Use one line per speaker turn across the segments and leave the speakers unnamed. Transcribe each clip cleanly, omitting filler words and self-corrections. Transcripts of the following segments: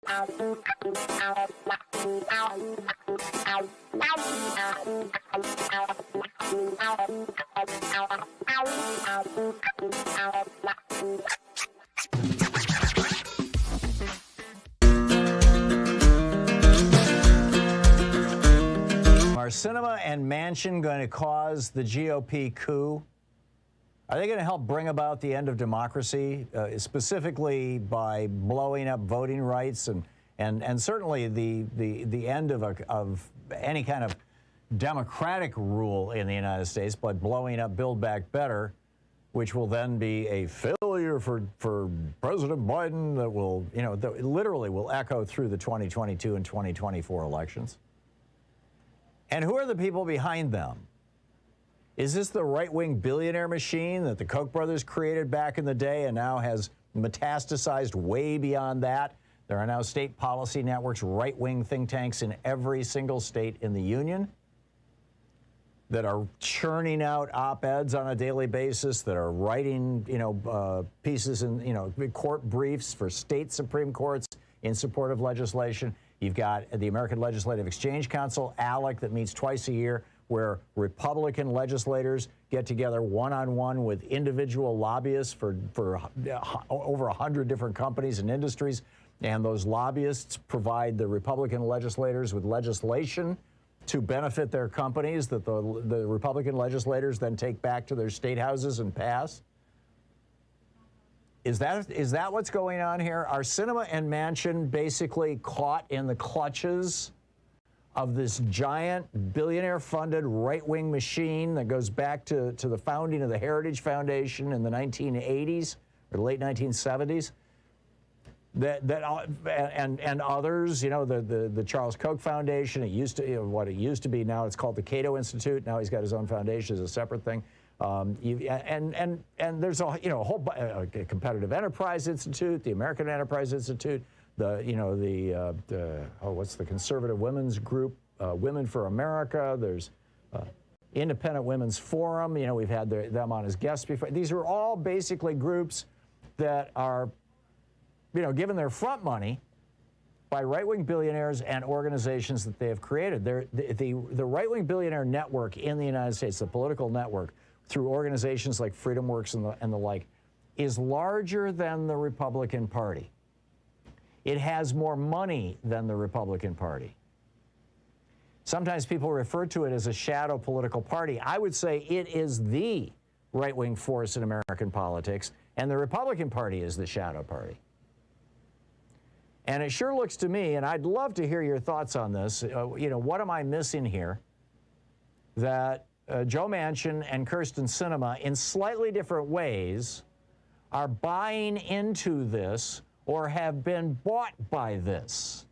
Are Sinema and Manchin going to cause the GOP coup? Are they going to help bring about the end of democracy, specifically by blowing up voting rights and certainly the end of any kind of democratic rule in the United States by blowing up Build Back Better, which will then be a failure for President Biden that will, that literally will echo through the 2022 and 2024 elections? And who are the people behind them? Is this the right-wing billionaire machine that the Koch brothers created back in the day and now has metastasized way beyond that? There are now state policy networks, right-wing think tanks in every single state in the union that are churning out op-eds on a daily basis, that are writing, pieces in, court briefs for state Supreme Courts in support of legislation. You've got the American Legislative Exchange Council, ALEC, that meets twice a year, where Republican legislators get together one-on-one with individual lobbyists for over 100 different companies and industries. And those lobbyists provide the Republican legislators with legislation to benefit their companies that the Republican legislators then take back to their state houses and pass. Is that what's going on here? Are Sinema and Manchin basically caught in the clutches of this giant billionaire-funded right-wing machine that goes back to the founding of the Heritage Foundation in the 1980s or late 1970s? And others, the Charles Koch Foundation. It used to, what it used to be. Now it's called the Cato Institute. Now he's got his own foundation as a separate thing. And there's a whole Competitive Enterprise Institute, the American Enterprise Institute, what's the Conservative Women's Group, Women for America. There's Independent Women's Forum. We've had them on as guests before. These are all basically groups that are, given their front money by right-wing billionaires and organizations that they have created. The right-wing billionaire network in the United States, the political network, through organizations like FreedomWorks and the like, is larger than the Republican Party. It has more money than the Republican Party. Sometimes people refer to it as a shadow political party. I would say it is the right-wing force in American politics, and the Republican Party is the shadow party. And it sure looks to me, and I'd love to hear your thoughts on this, what am I missing here? That Joe Manchin and Kyrsten Sinema, in slightly different ways, are buying into this or have been bought by this,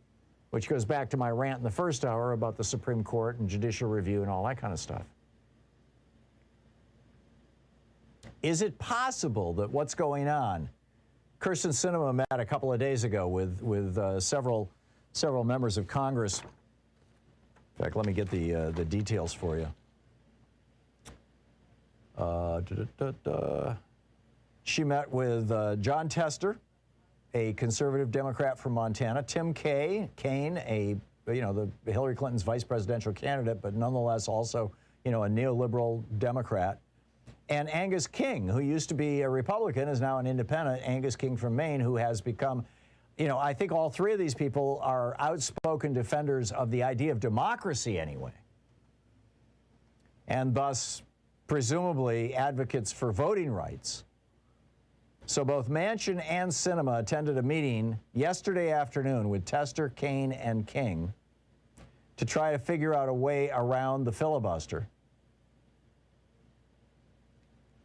which goes back to my rant in the first hour about the Supreme Court and judicial review and all that kind of stuff. Is it possible that what's going on? Kyrsten Sinema met a couple of days ago with several members of Congress. In fact, let me get the details for you. She met with John Tester, a conservative Democrat from Montana, Tim Kaine, the Hillary Clinton's vice presidential candidate, but nonetheless also, a neoliberal Democrat, and Angus King, who used to be a Republican, is now an independent, Angus King from Maine, who has become, I think all three of these people are outspoken defenders of the idea of democracy anyway, and thus presumably advocates for voting rights. So both Manchin and Sinema attended a meeting yesterday afternoon with Tester, Kaine, and King to try to figure out a way around the filibuster.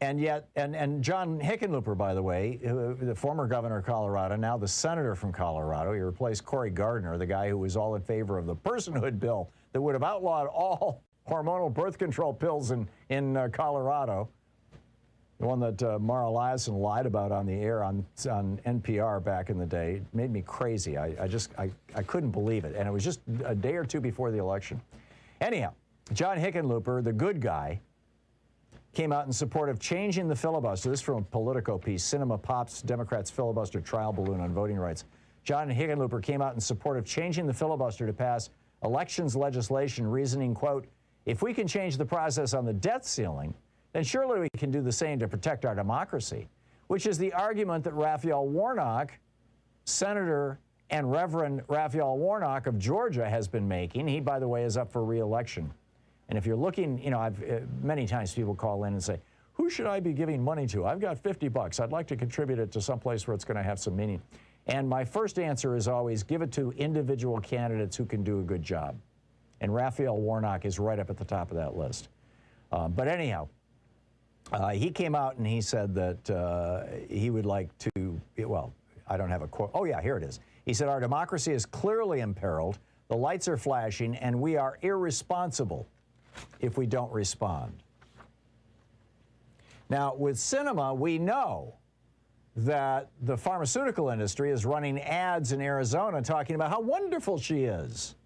And yet, and John Hickenlooper, by the way, the former governor of Colorado, now the senator from Colorado, he replaced Cory Gardner, the guy who was all in favor of the personhood bill that would have outlawed all hormonal birth control pills in Colorado, the one that Mara Liasson lied about on the air on NPR back in the day. It made me crazy. I couldn't believe it. And it was just a day or two before the election. Anyhow, John Hickenlooper, the good guy, came out in support of changing the filibuster. This is from a Politico piece, Sinema Pops Democrats Filibuster Trial Balloon on Voting Rights. John Hickenlooper came out in support of changing the filibuster to pass elections legislation, reasoning, quote, if we can change the process on the debt ceiling, then surely we can do the same to protect our democracy, which is the argument that Raphael Warnock, Senator and Reverend Raphael Warnock of Georgia, has been making. He, by the way, is up for re-election. And if you're looking, you know, many times people call in and say, who should I be giving money to? I've got 50 bucks. I'd like to contribute it to someplace where it's going to have some meaning. And my first answer is always give it to individual candidates who can do a good job. And Raphael Warnock is right up at the top of that list. But anyhow, he came out and he said that he would like to, well, I don't have a quote. Oh, yeah, here it is. He said, our democracy is clearly imperiled. The lights are flashing, and we are irresponsible if we don't respond. Now, with Sinema, we know that the pharmaceutical industry is running ads in Arizona talking about how wonderful she is.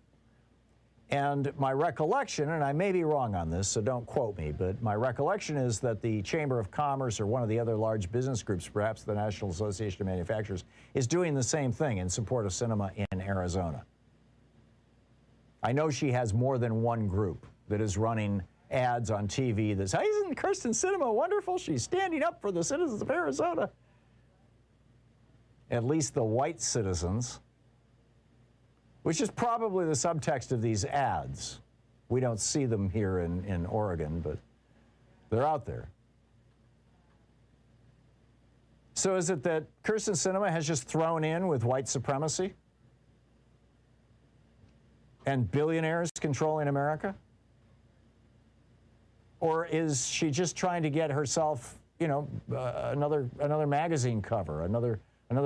And my recollection, and I may be wrong on this, so don't quote me, but my recollection is that the Chamber of Commerce or one of the other large business groups, perhaps the National Association of Manufacturers, is doing the same thing in support of Sinema in Arizona. I know she has more than one group that is running ads on TV that says, isn't Kirsten Sinema wonderful? She's standing up for the citizens of Arizona. At least the white citizens, which is probably the subtext of these ads. We don't see them here in Oregon, but they're out there. So is it that Kirsten Sinema has just thrown in with white supremacy and billionaires controlling America? Or is she just trying to get herself, you know, another magazine cover, another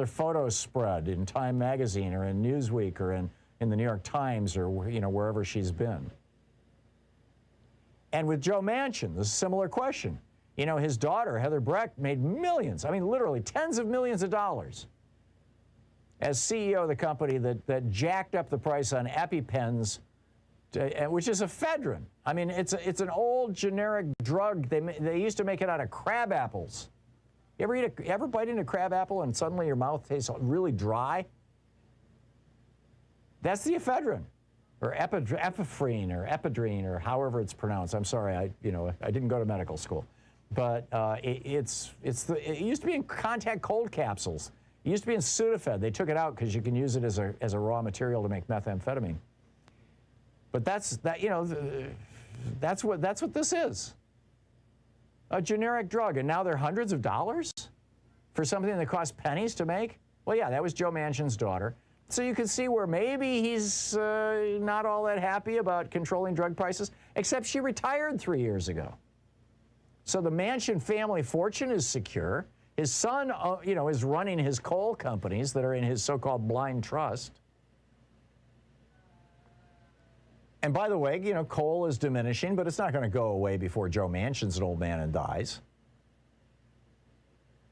photo spread in Time magazine or in Newsweek or in the New York Times or, you know, wherever she's been? And with Joe Manchin, this is a similar question. You know, his daughter, Heather Brecht, made millions, I mean, literally tens of millions of dollars as CEO of the company that jacked up the price on EpiPens, which is ephedrine. I mean, it's an old generic drug. They used to make it out of crab apples. You ever bite into a crab apple and suddenly your mouth tastes really dry? That's the ephedrine, or epinephrine, or epidrine, or however it's pronounced. I'm sorry, I didn't go to medical school, but it used to be in contact cold capsules. It used to be in Sudafed. They took it out because you can use it as a raw material to make methamphetamine. But that's what this is. A generic drug, and now they're hundreds of dollars for something that costs pennies to make? Well, yeah, that was Joe Manchin's daughter. So you can see where maybe he's not all that happy about controlling drug prices, except she retired 3 years ago. So the Manchin family fortune is secure. His son, is running his coal companies that are in his so-called blind trust. And by the way, you know, coal is diminishing, but it's not going to go away before Joe Manchin's an old man and dies.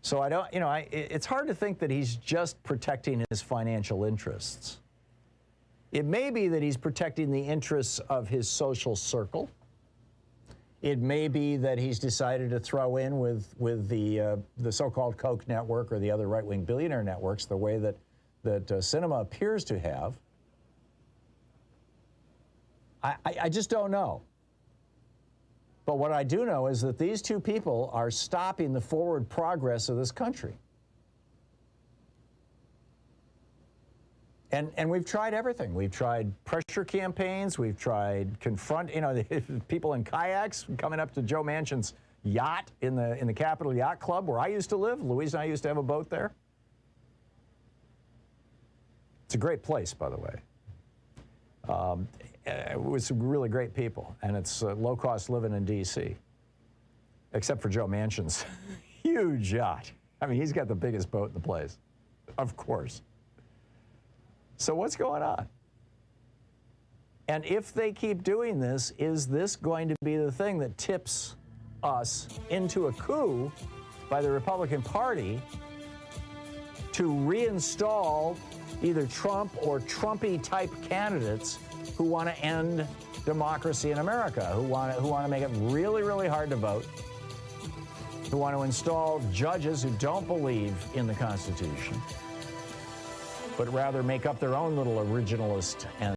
So it's hard to think that he's just protecting his financial interests. It may be that he's protecting the interests of his social circle. It may be that he's decided to throw in with the so-called Koch network or the other right-wing billionaire networks the way that Sinema appears to have. I just don't know. But what I do know is that these two people are stopping the forward progress of this country. And we've tried everything. We've tried pressure campaigns. We've tried people in kayaks coming up to Joe Manchin's yacht in the Capitol Yacht Club where I used to live. Louise and I used to have a boat there. It's a great place, by the way. With some really great people, and it's low-cost living in D.C., except for Joe Manchin's huge yacht. I mean, he's got the biggest boat in the place, of course. So what's going on? And if they keep doing this, is this going to be the thing that tips us into a coup by the Republican Party to reinstall either Trump or Trumpy-type candidates who want to end democracy in America, who want to make it really, really hard to vote, who want to install judges who don't believe in the Constitution, but rather make up their own little originalist and